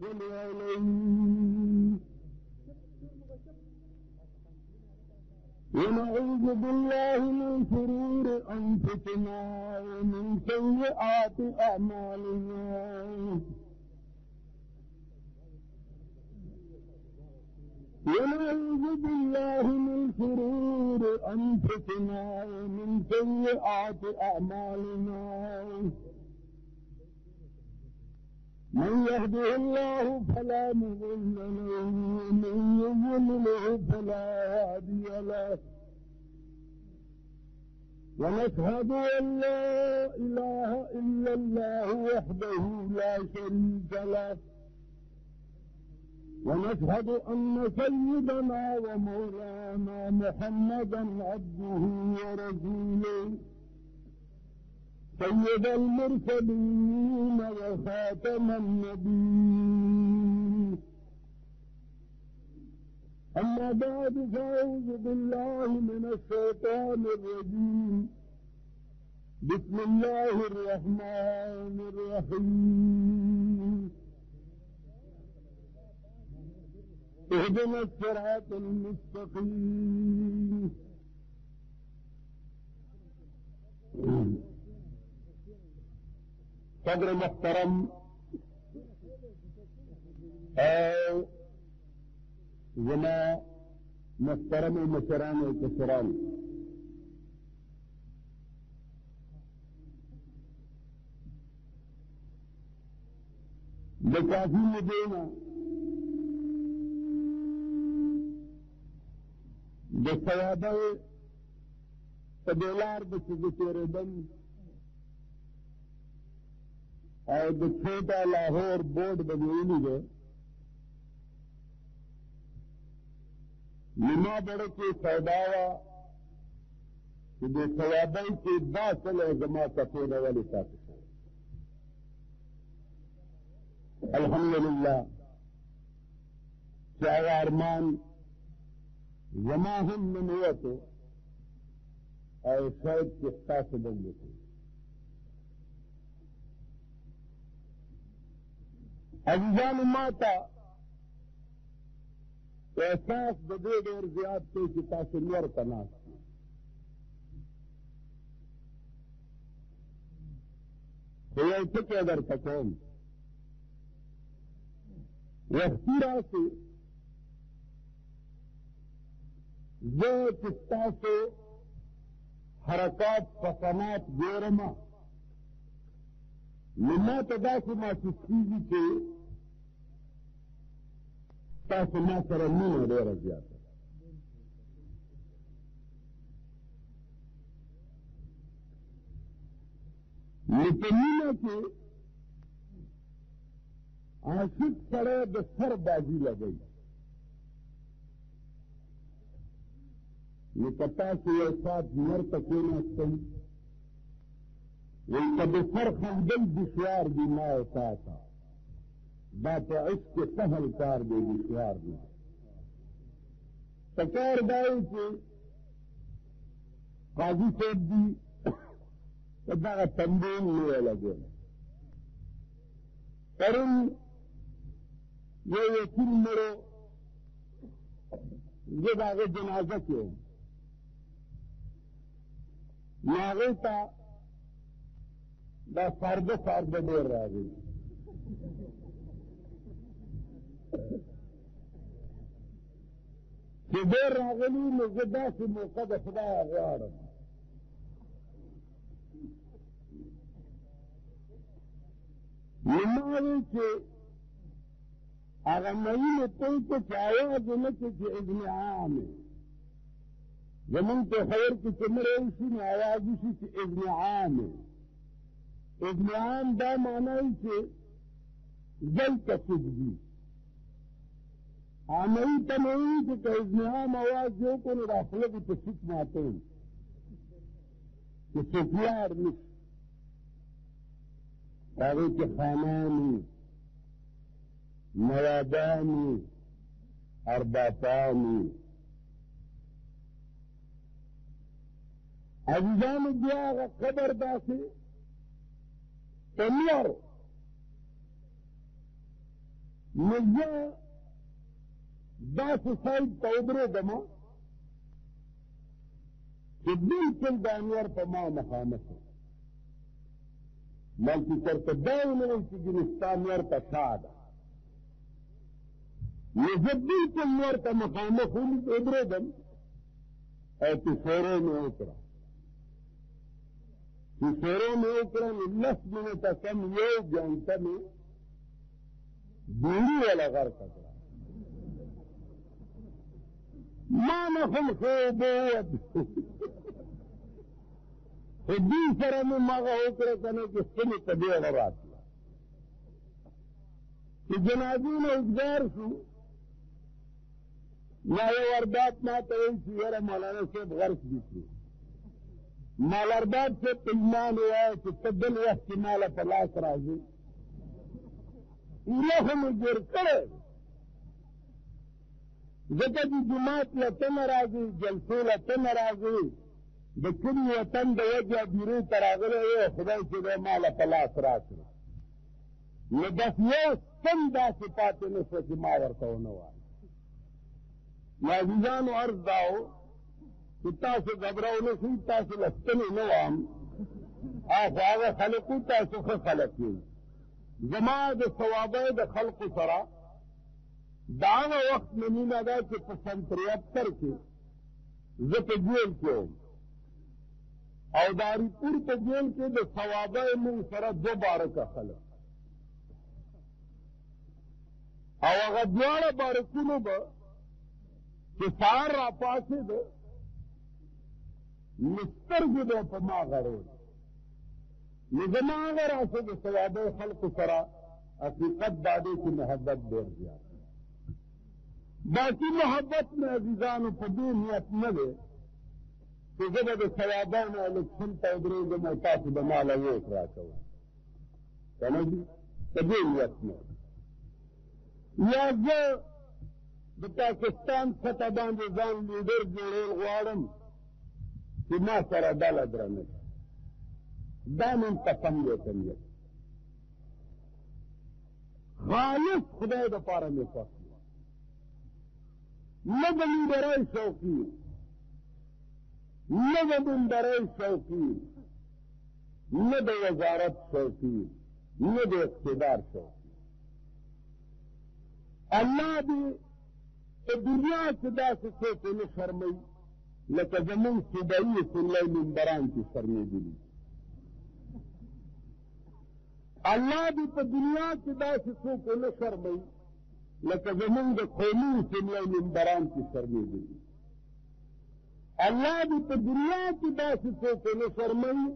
يدخل عليه. ونعوذ بالله من شرور أنفسنا ومن سيئات أعمالنا. ونعوذ بالله من شرور أنفسنا ومن سيئات أعمالنا. من يهده الله فلا مضل له ومن يضلل فلا هادي له. ونشهد أن لا إله إلا الله وحده لا شريك له. ونشهد أن سيدنا ومولانا محمدا عبده ورسوله سيد المرسلين وخاتم النبيين. أما بعد فأعوذ بالله من الشيطان الرجيم. بسم الله الرحمن الرحيم. اهدنا الصراط المستقيم. صدر محترم زما محترم مشران و کسران، کافی مدینہ ثوابه تبیلار بچه تیردن او د چھوٹا لاہور بورڈ بنیولی دے لما بڑے کے سوداوا کہ دے ثوابه کے دا سلے زما کپینے والی ساتھ الحمدللہ چاہا ارمان زما هم من ہوتو او شاید کستا سے بندے تھے. عزیزان ماتا احساس بدے دیر زیاد تے کتا سے نور تناس کوئی تکے در تکون وقتی سے زه چې ستاسو حرکات فسانات ګورم نو ما ته داسې محسوس کېږي چې ستاسو ما سره مینه ډېره زیاته نو په مینه کې عاشق سره د سر بازي لګوي. نکتا سے یہ ساتھ نر تکینا سن ویسا بسر خندل دشوار دی ما اتاتا بات عشق سہل کار دے دشوار دی تکار دائی کے قاضی صاحب دی تداغ تنبین لئے لگے کرن یہ یقین مرو یہ داغ جنازہ کیوں ناغیتا دا فرد دیر راگی کہ دیر راگلی نزدہ سے موقع دا خدا اغوارم نماوی کہ اگر نہیں تو چاہے جنت کی اذن عام ہے زمن تو خیر کی چمر اسی نے آواز اسی کی اذن عام ہے. اذن عام دا مانا ہے کہ جل تصد بھی آمئی تنوی کہ اذن عام آواز جو کو نرافلہ کی تصد ماتے ہیں کہ سفیار نس آگے کے خانانی موادانی ارباطانی عزیزان بیاغ قبر داسی تنور نزه داسې سایډ ته ودرېدمه چې بلکل د انور په ما مخامخ بلکې چېرته دا ونه وایي چې ګینې ستا انور ته شا ده نو زه بلکل نور ته مخامخ ودرېدم او پېښورو مې وکړه پېښورو مې وکړه نو 10 منټه کم یو ګنټه مې بیړي والا غرقه کړه ما نه خو خوب ووت خو دوی سره مې مغه وکړه که نه چې ستنې په بیړه راتله چې جنازې نه اوږدار شو ما یو ارداد ما ته وایي چې یاره مولانا صاحب غرق دي کړو مال ارداد صاحب ته ایمان ووایه چې ته بل وخت کې ماله په لاس راځې ایله خو مې جوړ کړی ځکه چې جومات له ته نه راځې جلسو له ته نه راځې د کلي وطن د وجه بیرې ته راغلی وی خدای چې دی ماله په لاس راکړي نو بس یو سم داسې پاتې نه شوه چې ما ورته ونه وایه عزیزانو عرض داو چې تاسو غبراو نه شئ تاسو له ستنې نه وام خو هغه خلقو تاسو ښه خلق یئ زما د ثوابه د خلقو سره دا هغه وخت مې مینه ده چې په سن 73 کې زه په جیل کې وم او داریپور په جیل کې د ثوابه مونږ سره 2 بارکه خلق او هغه دواړه بارکونو به چې سهار را پاسېد نو سترګې به په ما غړول نو زما هغه راسه د ثوابه خلقو سره حقیقت دا دی چې محبت ډېر زیات باقي محبت مې عزیزانو په دې نیت نه دی چې زه به د ثوابانو الکشن ته ودرېږم او تاسو به ماله ووټ راکوئ که نه دي په دې نیت نه یا زه د پاکستان سطح باندې ځان لیډر جوړول غواړم چې ما سره ډله درنه شي دا نن قسم دی کوم خالص خدای دپاره مې خوښ نه د لیډرۍ شوقي نه د منبرۍ شوقي نه د وزارت شوقي نه د اقتدار شوقي الله دې په دنیا کې داسې څوک ونه شرموي لکه زمونږ صوبایي سنلی منبران چې شرمېدلي الله دې په دنیا کې داسې څوک ونه شرموي لکه زمونږ د قومي سنلی منبران چې شرمېدلي الله دې په دنیا کې داسې څوک ونه شرموي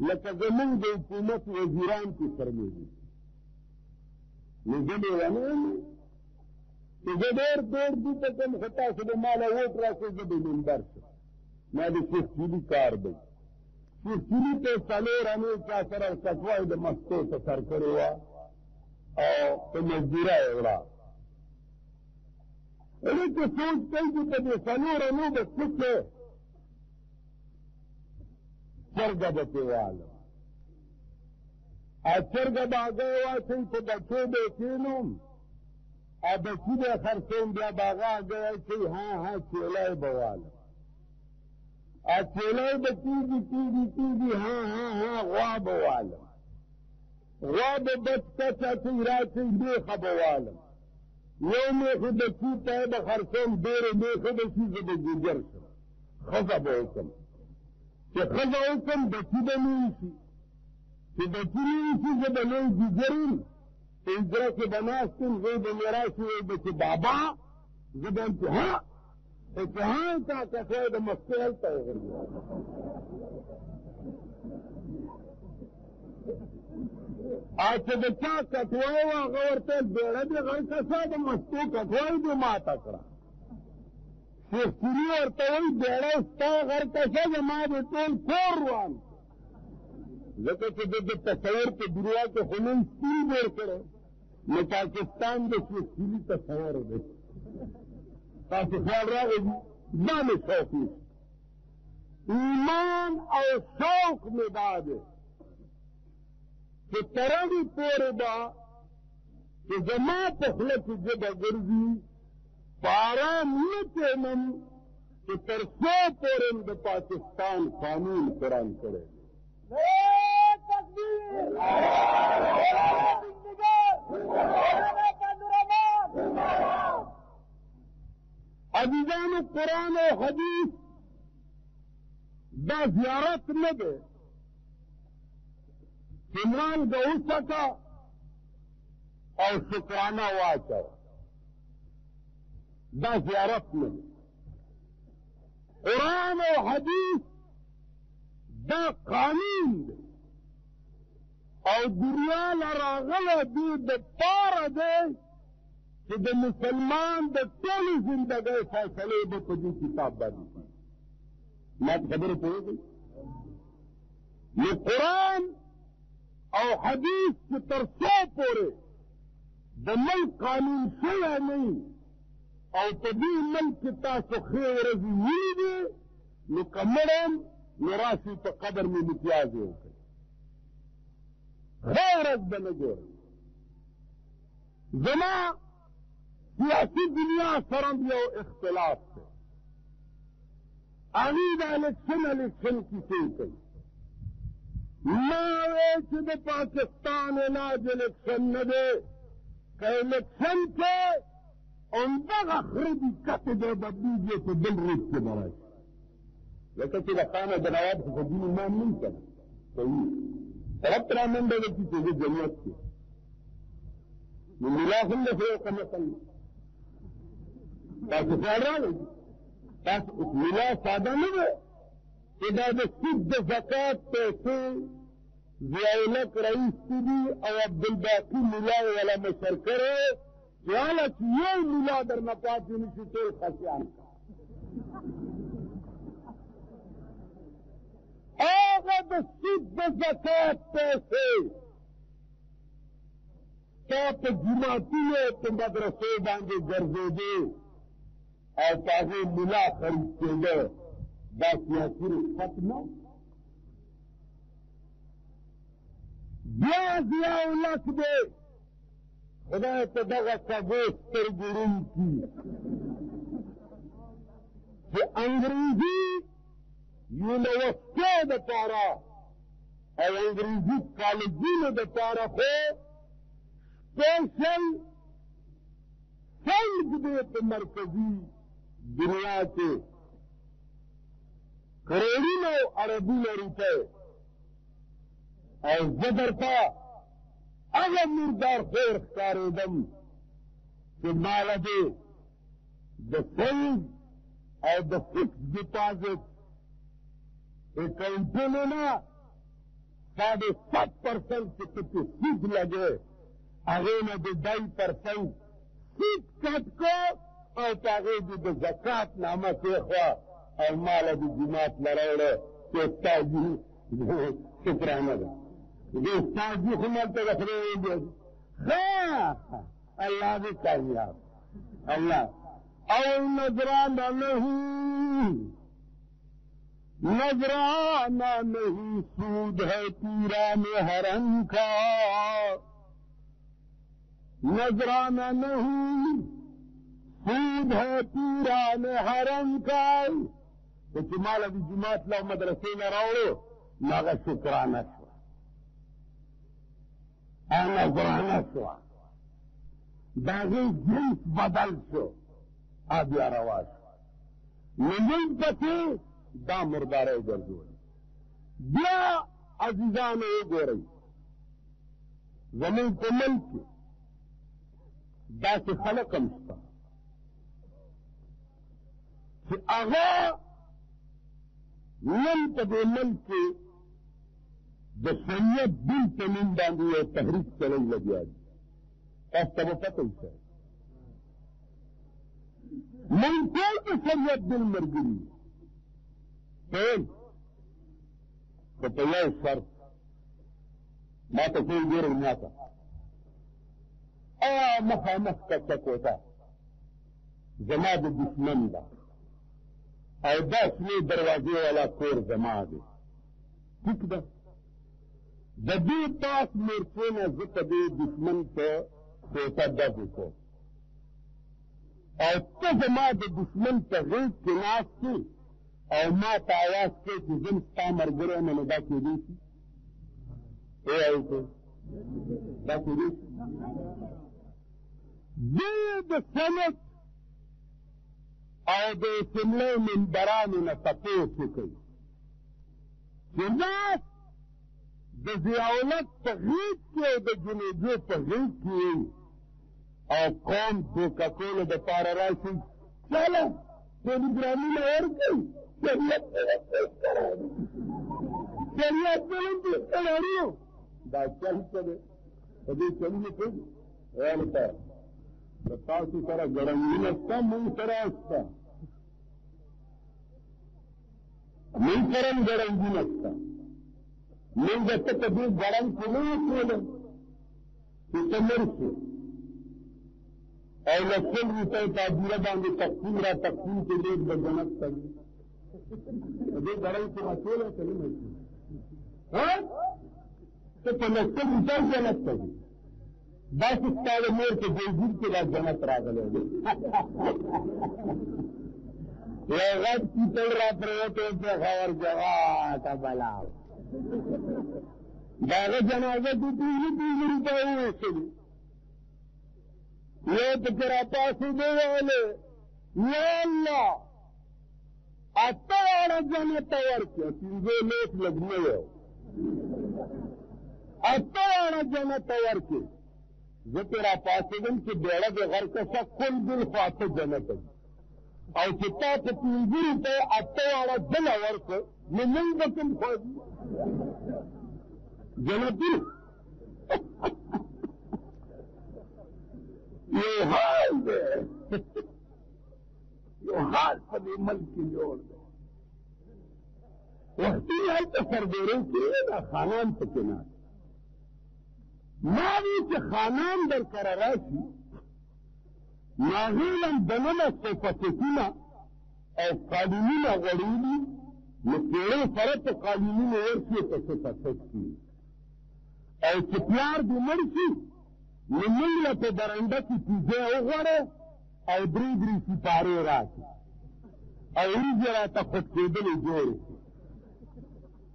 لکه زمونږ د حکومت وزیران چې شرمېدلي نو زه دې ونه وایم چې زه ډېر دور دلته کوم خو تاسو به ماله ووټ راکړئ زه به منبر شم ما د شیخ چیلي کار دی شیخ چیلي ته 4 انې چا سره کټوای د مستو ته سر کړې وه او په مزدوره یې وړه هغې ته سوچ کوي چې په دې 4 انو به څه کې چرګه به پرې والم چرګه به هغه واچوي په بچو به یې کښېنوم بچی به خرڅوم بیا به هغه هغه کوي ها چیلی به والم چیلی به کېږي ها غوا به والم غوا به بچ کچ اچوي راچوي میخه به والم یو میخې بچي ته به خرڅوم ډېرې میخې به شي زه به ګوجر شم ښځه به وکړم چې ښځه وکړم بچي به مې ایسي چې بچي مې ایسي زه به لوی ګوجر یم اجرا کې بناستم زه به مې راشي وایي به چې بابا زه به یم چې تا کټوی د مستې هلته وغورځوه چې د چا کټوی وه هغه ورته بیړه دې غړ کسه د مستو کټوی دې ماته کړه شیخ چیلي ورته وایي بیړه ستا غر کسه زما دې ټول کور روان ځکه چې د تصور په دنیا کې خو نن سپین جوړ کړی نو پاکستان د شیخ چیلي تصور دی تاسو خیال راغی دا مې شوق نشته ایمان او شوق مې دا دی چې تر هغې پورې به چې زما په خوله کې ژبه ګرځي په ارام نه کښېنم چې تر څو پورې د پاکستان قانون قرآن کړی عزیزانو قرآن و حدیث دا زیارت نه ده چې مالګه وڅکه او شکرانه واچوه دا زیارت نه ده قرآن و حدیث دا قانون ده او دنیا لراغله دې د پاره ده چې د مسلمان د ټولې زندګۍ فیصلې به په دې کتاب باندې کېږي ما خبره پوهېږئ نو قرآن او حدیث چې تر څو پورې د ملک قانون شوی نه او په دې ملک کې تاسو ښې ورځې ولیدې نو که مړم نو راشئ په قبر مې متیازې وکړئ ښه ورځ به نه ګورئ زما سیاسی دنیا سره یو اختلاف دی هغوی د الیکشن کیسې کوي ما وی چې د پاکستان علاج الیکشن نه دی که الیکشن کې همدغه خره دي کتې دی بدلېږي په بل روز کې به راشي لکه چې د خانه د نواب حسین امام نه که نه صحیح طرف ته را منډه وکړي چې زه جنت کې نو ملا هم د خدای قمصل تاسو خیال راغی تاسو ملا ساده نه دی چې دا د سود د زکات پیسې ضیاءالحق رئیس دي او عبدالباقي ملا یې والا مشر کړی چې هله چې یو ملا در نه پاتې نه شي ټول خسیان هغه د سود د زکات پیسې تا په جوماتونو په مدرسو باندې ګرځېدې او په هغې ملا خرید کېده دا سیاسي رشوت نه بیا ضیاءالحق دی خدای ته دغه کږو سترګو ړوند کړي چې انګریزي یونیورسټیو دپاره او انګریزي کالجونو دپاره خو سپیشل فنډ دی په مرکزي دنیا کې کروڑونه اربونه روپۍ او زه درته هغه مردار خور ښکارېدم چې ماله دې د سیز او د فکس ډپازټ اکاؤنټونو نه 7.5% چې پکې سود لګې هغې نه د 2% سود کټ کو او په هغې دې د زکات نامه کېښوه او ماله د جومات نه راوړه چې استاجي شکرانه ده د استاجي خو مالته د خدای ویلي ښه الله دې کامیاب الله او نذرانه نذرانہ نہیں سود ہے پیران حرم کا نذرانہ نہیں سود ہے پیران حرم کا تو چمال ابھی جماعت لاؤ مدرسے میں راوڑو ناغا شکرانہ شوا نذرانہ شوا داغی جنس بدل شو آبیا رواش نمون پسی دا مرداره ګرځول بیا عزیزانو وګورئ زموږ په ملک کې داسې خلک هم شته چې هغه نن په دې ملک کې د شریعت دین په نوم باندې یو تحریک چلی لګیا دي تاسو ته به پته وي موږ ټول د شریعت دین ملګري ټول خو په یو شرط ما ته ټول ګورئ ما ته مخامخ کچه کوټه زما د دشمن ده او دا شنې دروازې والا کور زما دی ټیک ده د دې پاس مورچې نه زه په دې دشمن په کوټه ډبو کو او ته زما د دشمن په غېږ کې ناست یې او ما ته اواز کوې چې زه ستا ملګری یم نو دا کېدی شي دا کېدی شي دې د سند او د اسمبلۍ ممبرانو نه تپوس وکړي چې ناست د ضیاءالحق په غېږ کې او د جنوبو په غېږ کې یې او قوم دوکه کولو دپاره راشي چله ټیلیګرامونه ورکړئ شریعت چلن کړی دا چل څه دی په دې چلونه پوهېږي هلته د تاسو سره ګړنګونه شته موږ سره شته موږ سره هم ګړنګونه شته موږ ته په دې ګړنګ کې نه وکړو چې ته مړ شو او له 100 روپۍ تعبیره باندې تقسیم را تقسیم کې لیک د جنت ته وي په دې ګړنګ کې اچولی که نه مړ شي ته په 100 روپۍ جنت ته وي داسې ستا د مور په جیزیر کې دا جنت راغلی دی یو غټ پیتل را پرېوتی و پېښور کې غاټه بلا د هغه جنازه کې 5 روپۍ وویشلې یو پکې را پاڅېدی ویلې یا الله اته واړه جنت ته ورکړه 15 لږ نه یو اته واړه جنت ته ورکړې زه پې را پاڅېدم چې بیړه دې غر کشه کل بل خو اته جنت دی او چې تا په 15 روپۍ اته واړه ځله ورکړه نو موږ به کوم خوځي جنتي یو حال دی یو حال په دې ملک کې جوړ دی وختي هلته سربیرۍ کې دا خانان پکې ناست ما وی چې خانان در سره راشي نو هغې له دننه صفتونه او قالینونه غوړېږي نو پیړۍ سره په قالینونو ورشي په صفت کي او چې پلار دې مړ شي نو موږ له په برنډه کې پیزې وغواړو او 3 سپارې راشي او وریجې راته خود کېدلې جوړې شي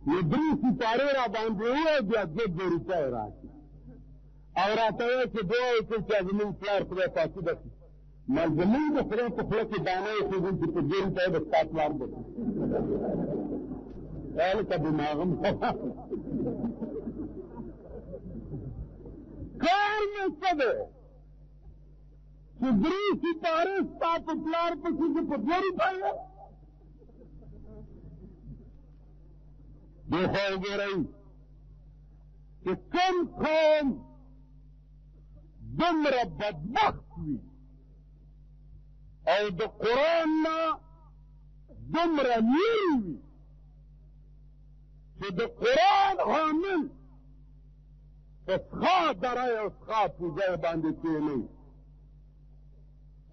نو 3 سپارې را باندې ووایي بیا 2 روپۍ راشي او راته وایي چې دعا وکړئ چې زموږ پلار خدای پاکي بخي ما زموږ د خدای په خوله کې دانه ایښودل چې په 2 روپۍ به ستا پلار بخي دا لکه دماغم کار مې څه دی چې 3 سپارې ستا په پلار پسې چې په 2 روپۍ دې خوا وګورئ چې کوم قوم دومره بدبخت وي او د قرآن نه دومره لرې وي چې د قرآن حامل په څښا دره او څښا پوزه باندې کښېنوي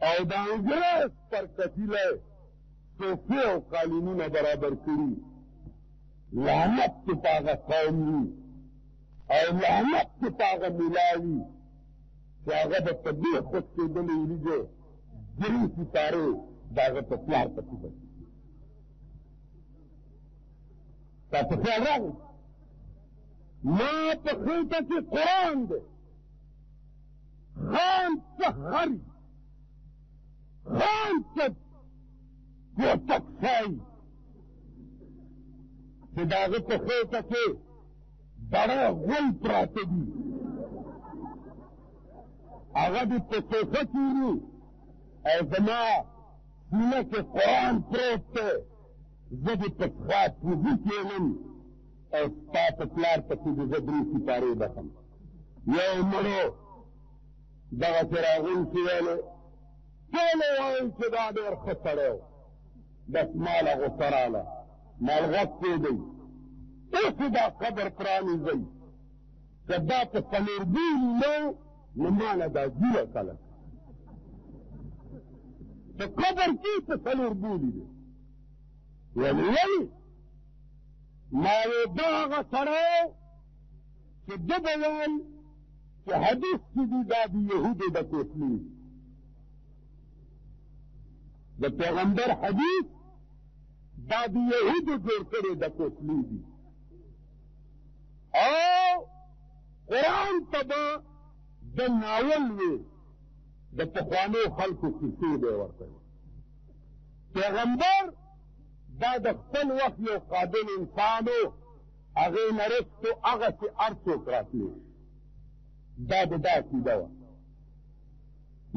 او د انګریز پر کتیله صوفې او قالینونه برابر کړي لعنت چې په هغه قوم وي او لعنت چې په هغه ملا وي چې هغه به په دې خود کېدلې وریجې 3 سپارې د هغه په پلار پسې بچي تا په خیال راغی ما په خېټه کې قرآن دی خان څه هري خان څه کوټکسایي چې د هغه په خېټه کې بړه غول پراته دي هغه دې په صوفه تېري او زما سینه کې قرآن پروت دی زه دې په څښا پوزي کښېنم او ستا په پلار پسې دې زه 3 سپارې بخم یو مړو دغسې راغونسي ویلو ټولو وایي چې دا ډېر ښه سړی و بس ماله غوسه راله مالغت کېدی اوس دا قبر پرانیزئ که دا په 4 بولي نه نو ماله دا ګیره کله په قبر کې په 4 بولي دی ولې ما وی دا هغه سړی چې ده به ویل کہ حدیث کی دی دادی یہودی دا کوسلی دا پیغمبر حدیث دادی یہودی جوڑ کرے دا کوسلی دی او قرآن تبا دا ناول وی دا پخوانو خلقو کسی دے ورطا پیغمبر دا د خپل وخت یو قابل انسانو هغې نرستو هغسې هر څوک راتلی دا د دا عقیده وه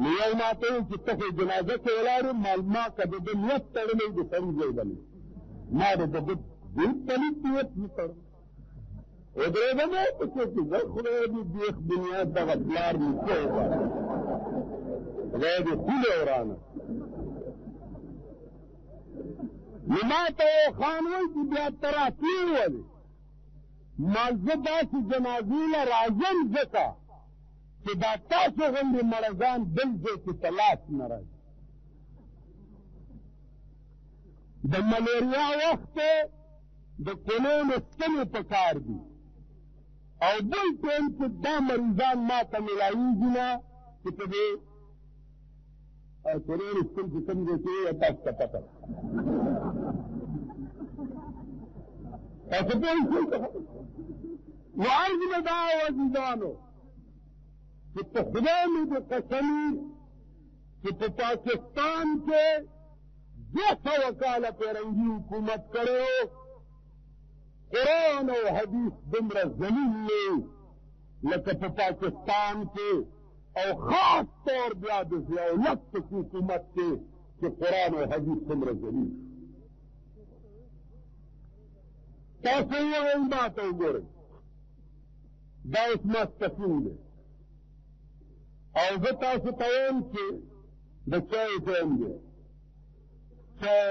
نو یو ما ته وویل چې ته خو جنازه کې ولاړ یم ما که د ده نیت تړلی د سړي ځای بلې ما د ده ډېر پلیت نیت نه تړم ودرېدم په څه کې زه خدای دې دیخ بنیاد دغه پلار نیکه وباره خدای دې خوله ورانه نو ما ته یو خان وایي چې بیا ته راتلې ولې ما زه داسې جنازې له راځم ځکه چې دا تاسو غوندې مړزان بل ځای کې په لاس نه راځي د ملیریا وخت دی د کلونو ستنې په کار دي او بل ټیم کې دا مریضان ما ته ملایېږي نه چې په دې کلونو ستن چې کوم ځای کې وي تاسو ته پته ده تاسو پوه شئ نو عرض مې دا عزیزانو چې په خدای مې د قسمي چې په پاکستان کې 200 کاله فرنګي حکومت کړی قرآن او حدیث دومره ذلیل دی لکه په پاکستان کې او خاص طور بیا د ضیاءالحق په حکومت کې چې قرآن او حدیث دومره ذلیل تاسو ووایئ ما ته وګورئ دا اوس ماسپښین دی او زه تاسو ته وایم چې د چای ټایم دی چای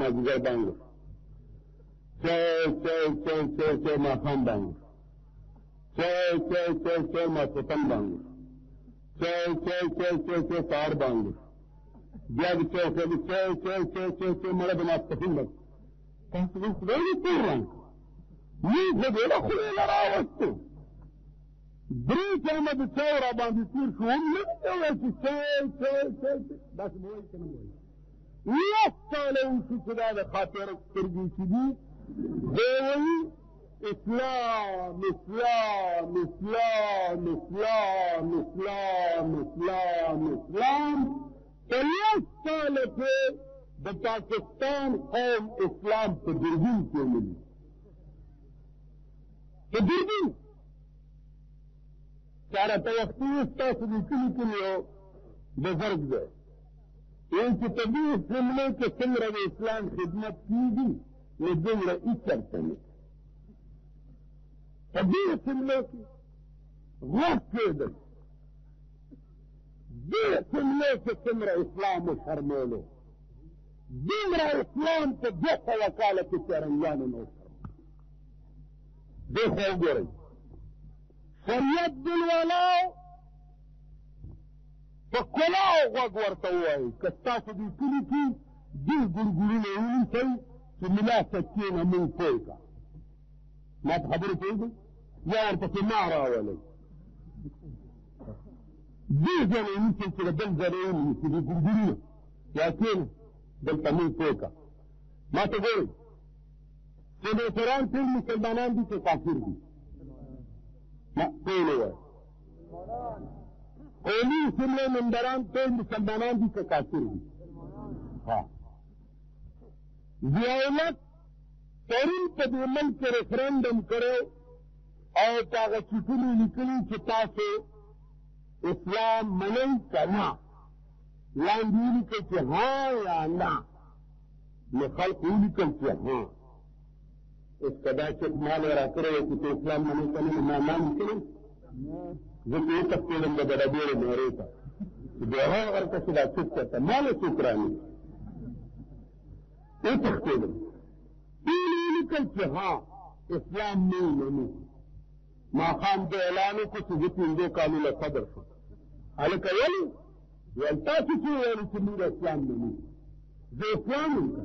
مازدیګر باندې چای ماښام باندې چای ماسخوتن باندې چای سهار باندې بیا د چای مړه د ماسپښین باندې تاسو خو خدای دې پوه راکړه موږ خو ډېره خولې له راوستو درې ټایمه د چایو را باندې تېر شو هم نه دې وویل چې چای داسې به وایي که نه به وایي 10 کاله وشو چې دا د خاطر سترګې چې دي دی وایي اسلام اسلام اسلام اسلام اسلام اسلام اسلام په 10 کاله کې د پاکستان قوم اسلام په دوربین کې ومني په دوربین چاره ته وختي ستاسو د کلي کې یو بزرګ دی وایي چې په دې جملې کې څومره د اسلام خدمت کېږي نو دومره هېڅ چېرته نه په دې جملې کې غوږ کېدل دې جملې کې څومره اسلام وشرمولو دومره اسلام په 200 کاله کې چرنګیانو نه وشرمولو دې خو وګورئ شریعت دلوالاو په کلاو غوږ ورته ووایي که ستاسو دې کلي کې دې ګړګړونه ونیسئ چې ملا سکې نه مونږ پوه کړه ما په خبرې پوهېږئ یا ورپسې ما راولئ دې ځای ونیسئ چې د بل ځای ونیسئ دې ګړګړونه یا کېنه دلته مونږ پوه کړه ما ته ګورئ سنیټران ټول مسلمانان دي که کافر دي ټول ووایي قومي سملې ممبران ټول مسلمانان دي که کافر دي ضیاءالحق پرون په دې ملک کې ریفرنډم کړی او په هغه چیټونو لیکلي چې تاسو اسلام منئ که نه لاندې ولیکئ چې ها یا نه نو خلق ولیکل چې ها اوس که دا چک ما له را کړی وی چې ته اسلام منئ که نه ما ما لیکلی زه چې وتښتېدم د ګډهډېرې نارې ته چې بیا هغه ورته چې دا چک چېرته ما له څوک رانیږي وتښتېدم ټول ولیکل چې ها اسلام نه منو ماښام د اعلان وکړو چې زه 5 کالو له صدر شم هلکه ولې ویل تاسو چې ویلو چې موږ اسلام منو زه اسلام یم که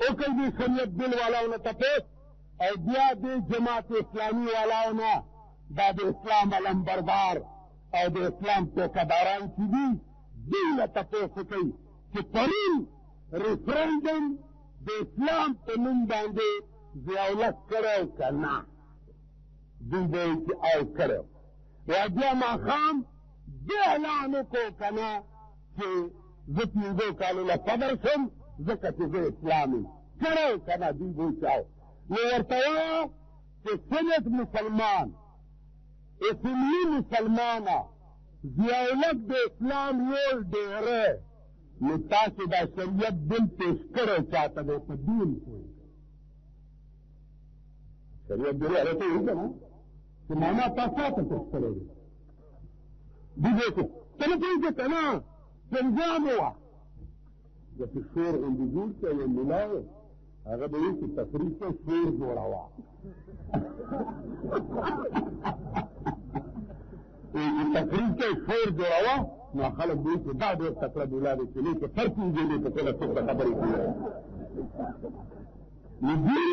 او کئی دی شریعت دل والاو نه تپوس او بیا دی جماعت اسلامی والاو نه دا د اسلام علمبردار او د اسلام ټیکهداران چې دي دوی له تپوس کوي چې پرون ریفرنډم د اسلام په نوم باندې ضیاءالحق کړی که نه دوی به یې چې او کړی یا بیا ماښام دې اعلان وکړو که نه چې زه 15 کالو له صبر شم ځکه چې زه اسلام یم کړی که نه دوی به چاو نو ورته وایه چې سنت مسلمان اسمي مسلمانه ضیاءالحق د اسلام یو ډېری نو تاسو دا شریعت دل پیش کړی چاته دی په دین پوه شریعت دل هغه ته وایي که نه چې مانا تا چاته پیش کړی دی دیگه که ته نه پوهېږې که نه پنځام وه داسې شور غوندې جوړ کړه یو ملا و هغه به وایي چې تفریح ته شور جوړوه تقریب ته شور جوړوه نو خلک به وایي چې دا ډېر تکړه ملا دی چې نه چې سر پېژني په کله څوک د خبرې کوي نو دوی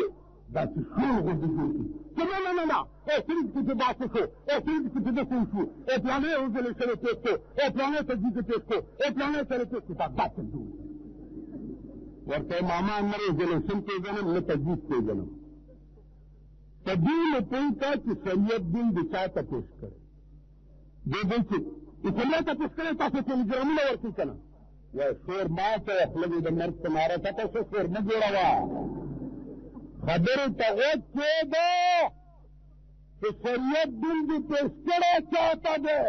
داسې شور غوندې جوړ کړي چې نه صرف چې چې باسه شو صرف چې چې دسې شو پلانې اوزلې سره پیش کو پلانې تجدید پیش کو پلانې سره پیش کو دا داسې جوړ ورته ماما نه ریزولوشن پېژنم نه تجدید پېژنم په دې نه پوه کا چې شریعت دین د چا ته پیش کړی دې دې چې اسلام ته پیش کړی تاسو ټلګرامونه ورکړي که نه وایي شور ما کوه خوله دې د مرګ په ناره ته تاسو شور مه جوړوه خبرې ته غوږ کېږده چې شریعت دین دې پیش کړی چا ته دی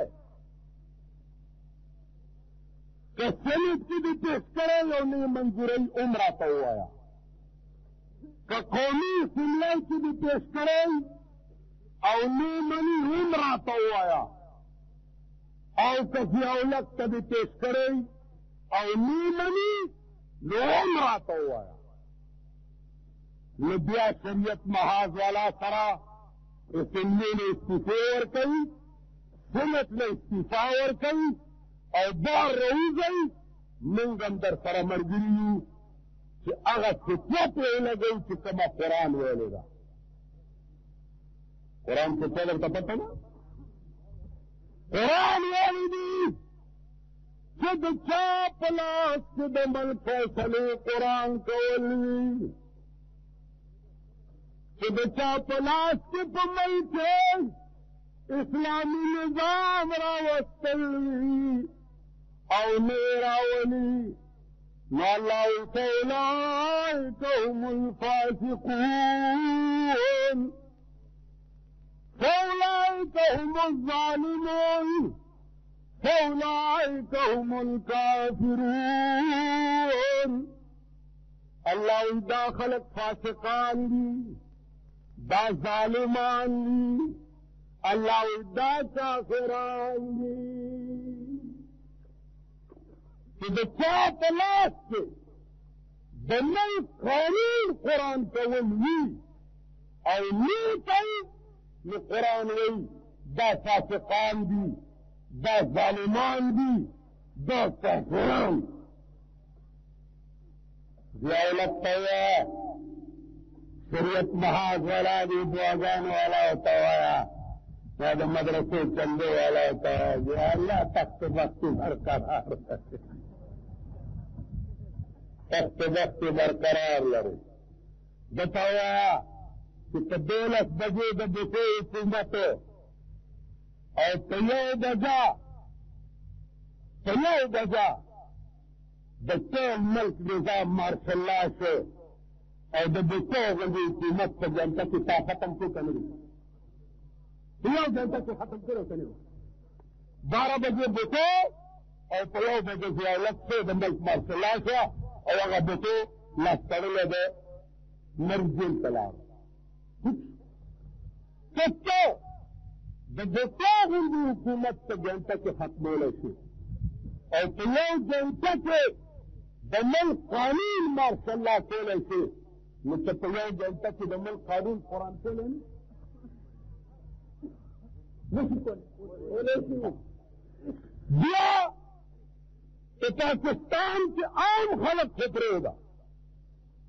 که سنت کې دې پیش کړی یو نه منظورۍ هم راته ووایه که قومي اسمبلی کې دې پیش کړی او نه مني هم راته ووایه او که ضیاءالحق ته دې پیش کړی او نه مني نو هم راته ووایه نو بیا شریعت محاذ والا سره اسمبلی نے استعفے ورکوي سنت نے استعفا ورکوي او بار روزئ موږ هم در سره ملګري یو چې هغه فتوا پرې ولګوو چې کومه قرآن ویلې ده قرآن فتوا درته پته ده قرآن ویلي دي چې د چا په لاس کې د ملک فیصلې قرآن کول وي چې د چا په لاس کې په ملک اسلامي نظام راوستل وي او نه راولي نو الله فأولئك هم الفاسقون فأولئك هم الظالمون فأولئك هم الكافرون الله دا خلق فاسقان دي دا ظالمان دي الله دا کافران دي چې د چا په لاس کې د نوي قانون قرآن کول وي او نه کوي نو قرآن وایي دا فاسقان دي دا ظالمان دي دا کافران ضیاءالحق ته وایه شریعت محاذ والا دی دعاګانو والا ورته وایه یا د مدرسې چندې والا ورته وایه یا الله تخت بخت برقرار تخت بخت برقرار لري دته وایه چې په 12 بجې د بوټو حکومت او په یو بجه د ټول ملک نظام مارشالله شو او د بوټو غوندې حکومت په جنته کې تا ختم کړو که نه دي په یو جنته کې ختم کړو که نه دي 12 بجې بوټو او په یو بجې ضیاءالحق شو د ملک مارشالله شو او هغه بوټو لاس تړلی دی مرګ جیل ته لاړ که ته د بوټو غوندې حکومت په جنته کې ختمولی شي او په یو جنته کې د ملک قانون مارشالله کولی شي نو ته په یو جنته کې د ملک قانون قرآن کولی نه شي کولی بیا په پاکستان کې عام خلک خو پرېږده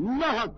9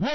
2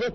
10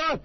10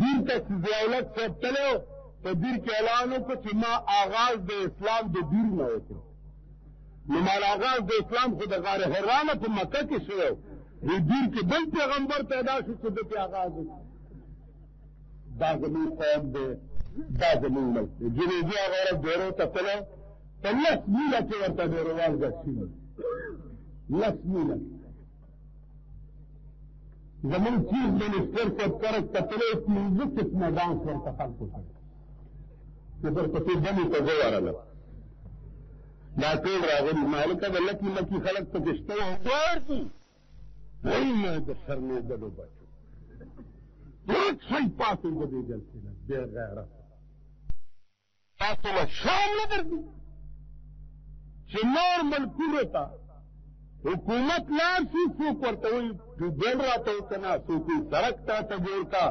دیر تک ضیاءالحق صاحب تلو په دیر کې اعلان وکړ چې ما آغاز د اسلام د دیر نه وکړ. نو مال آغاز د اسلام خو د غار حرانه په مکه کې شوی. د دیر کې بل پیغمبر پیدا شو چې د پې آغاز وکړ. دا زمون قوم دی، دا زمون ملک دی. جنوبي هغه ډیرو ته تلو په 10 میله کې ورته ډیروال ګډ شوي 10 میله. زمون چیز منسټر صاحب کرک ته تلو 15 قسمه ډانس ورته خلکو کړی چې ورپسې بمې ته زه ورغلم. دا ټول راغلي مالکه د لکي لکي خلک پکې شته وو ډېر دي. وایي ما د شرمېدلو بچو هېڅ شی پاڅېږه دې جلسې نه بې غیرت. تاسو له شرم نه درځي چې نور ملکونو ته حکومت لاړ شي څوک ورته وایي ټیوبویل راته وکنه څوک وایي سړک تاته جوړ کا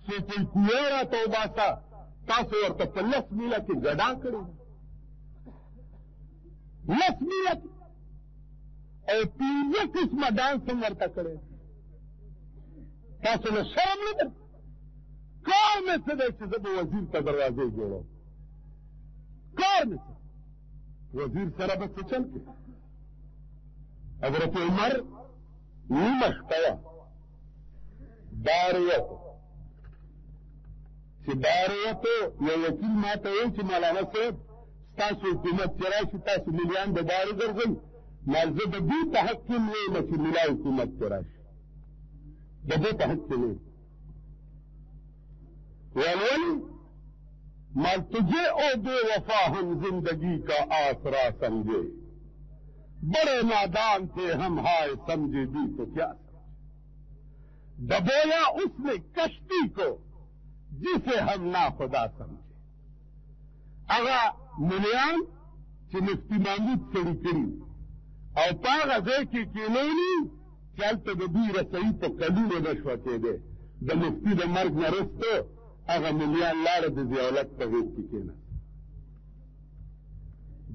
څوک وایي کوې راته وباسه. تاسو ورته په 10 میله کې ګډا کړې 10 میله کې او 15 قسمه ډانس هم ورته کړی. تاسو له شرم نه درځي. کار مې څه دی چې زه به وزیر ته دروازې جوړوم. کار مې څه وزیر سره به څه چل کړي. حضرت عمر نیمه شپه وه بار ووتو چې بار ووتو یو وکیل ما ته ویل چې مولانا صاحب ستاسو حکومت چې راشي تاسو ملیان د بارې ګرځئ. مال زه د دې په حق کې نه یم چې ملا حکومت چې راشي د دې په حق کې نه یم. ولولي مال تجھے او بے وفا ہم زندگی کا آسرا سمجھے بڑے نادان تھے ہم ہائے سمجھے بھی تو کیا دبویا اس نے کشتی کو جسے ہم ناخدا سمجھے. اغا ملیان چې مفتی محمود سړي کړي او په هغه ځای کې کېنولي چې هلته د دوی رسایي په کلونو نه شوه کېدی. د مفتي د مرګ نه وروسته هغه ملیان لاړه د ضیاءالحق په غېږ کې کېناست.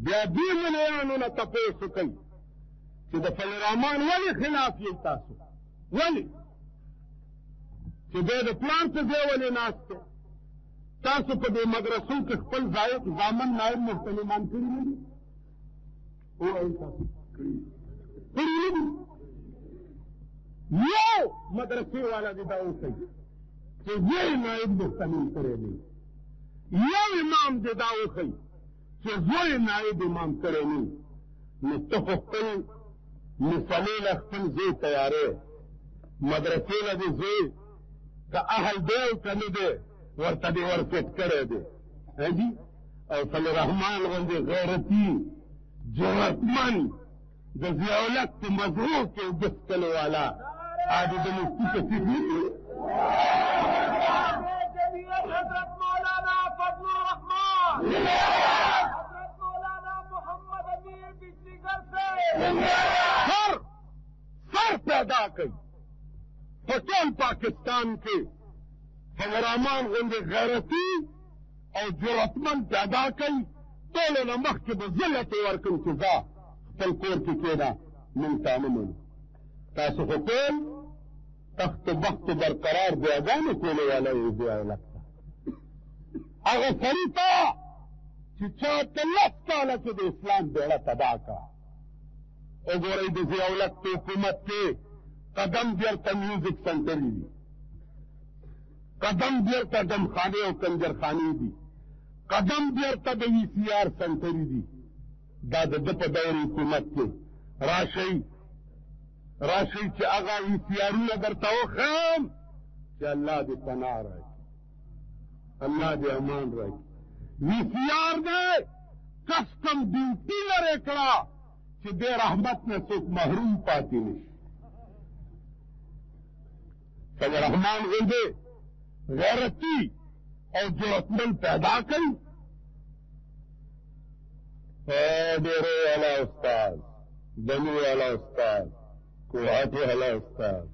بیا دې ملیانو نه تپوس کوي چې د فضل الرحمن ولې خلاف یې تاسو ولې چې دی د پلان په ځای ولې ناست دی. تاسو په دې مدرسو کې خپل زامن نایب محترمان کړي نه دي؟ ووایئ تاسو کړي نه دي. یو مدرسې والا دې دا وښیي چې زه نایب محترم کړی دی. یو امام دې دا وښیي چې زه نایب امام کړی نه. نو ته خو خپل مسلې له خپل ځای تیارې مدرسې له دې ځای که اهل دی او که نه دی ورته دې ورفټ کړی دی. او فضل الرحمن غوندې غیرتي جرأتمن د ضیاءالحق په مزرعو کې اوبه څکلو والا آدې د مفتي کثیر نه دی. حضرت مولانا فضل الرحمن حضرت مولانا محمد امیر بجلیگر سے سر پیدا کړي په ټول پاکستان کې فضل الرحمن غوندې غیرتي او جرأتمن پیدا کړي. ټولو نه مخکې به زه لته ورکړم چې ځه خپل کور کې کېنه موږ تا نه منو. تاسو خو ټول تخت و بخت برقرار بیاګانې کولې والا یې ضیاءالحق ته هغه سړي ته چې چا ته 10 کاله کې د اسلام بیړه تباه کړه. وګورئ د ضیاءالحق په حکومت کې قدم بیرته میوزک سنټرې دي، قدم بیرته دمخانې او کنجرخانې دي، قدم بیرته د وي سی آر سنټرې دي. دا د ده په دور حکومت کې راشئ چې هغه وي سی آرونه درته وښیم چې الله دې پناه راکړي، الله دې امان راکړي. وي سی آر دی کسټم ډیوټي لرې کړه چې دې رحمت نه څوک محروم پاتې نه شي. فضل الرحمن غوندې غیرتي او جرأتمن پیدا کړي. ډېرو والا استاد، بنو والا استاد، کوهات والا استاد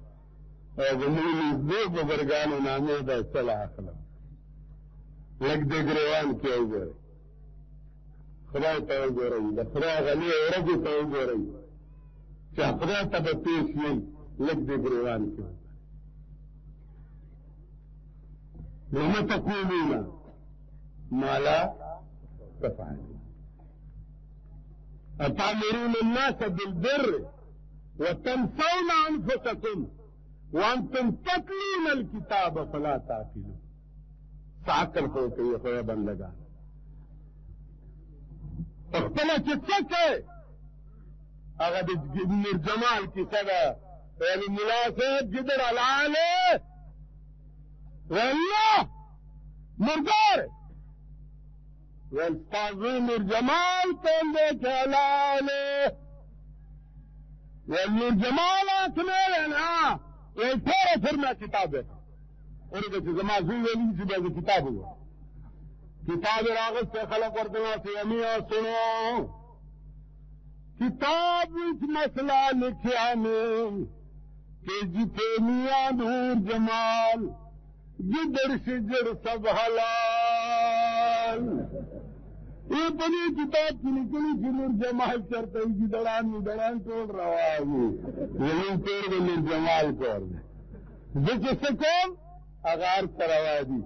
او زموږ نږدې بزرګانو نامې ده چل اخلم. لږ د ګریوان کې وګورئ، خدای ته وګورئ، د خدای غلې ورځې ته وګورئ چې خدای ته به پیش یئ. لږ د ګریوان کې لما تقولون ما لا تفعلون أتأمرون الناس بالبر وتنسون أنفسكم وأنتم تتلون الكتاب فلا تعقلون سعقل خو کوي خو بندگان خپل چې څه کوي هغه د نور جمال کیسه ده ویل ملا صاحب جدر العاله والله مردار والستاذ نور جمال کندے کلاله والنور جمال اکمل ها ويتورا فرنا كتابه ورده چې زما زوی ویلي چې دا کتاب و کتاب راغسته خلق ورته سیمیا سنو کتاب وچ مسئلہ لکھیا میں کہ جتے میاں نور جمال جدر شجر سب حلال یہ بنی کتاب کی نکلی تھی نور جمال کرتے ہی جدڑان توڑ رہا ہے یہ توڑ گئے نور جمال کر دے جس سے کون اغار کروا دی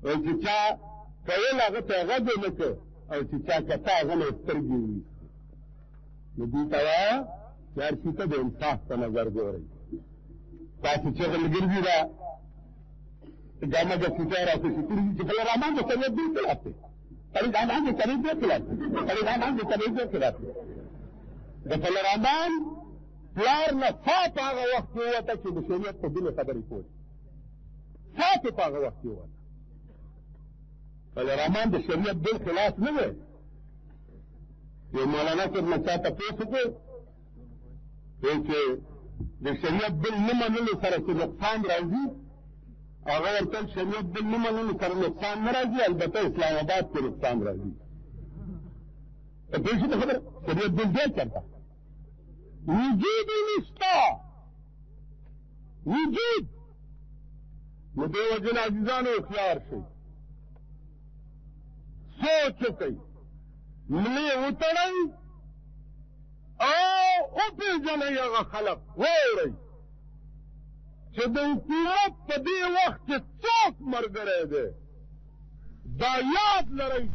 اور چچا کہے لگا تو غد نکو اور چچا کتا غن استرگی ہوئی ندی توایا یار سیتا دے انصاف کا نظر گو رہی تاکہ چغل گردی را جامع جب سیتا رہا تو سیتی چکل رامان جو سریت دل کلاتے پریدان جو سریت دل کلاتے پریدان جو سریت دل کلاتے دفل رامان پلار نفات آغا وقت ہوا تا چو بشونیت کو دل خبری کوئی ساتھ پاغا وقت ہوا تا فالرامان دا شریعت دل خلاف نوے یہ مولانا صاحب نے چاہتا پوچھ کہ دا شریعت دل نمانلو سر سے نقصان راضی اگر کل شریعت دل نمانلو سر نقصان نرازی البتہ اسلام آباد کے نقصان راضی تو پیشی تو خبر شریعت دل دے کرتا وجودی نشتا وجود مدیو جن عزیزان اختیار سے سوچ کئی ملی اتڑی او اپی جنی اغا خلق ہو رہی چھ دا حکومت پا دی وقت چوک مرگرے دے دا یاد لرئی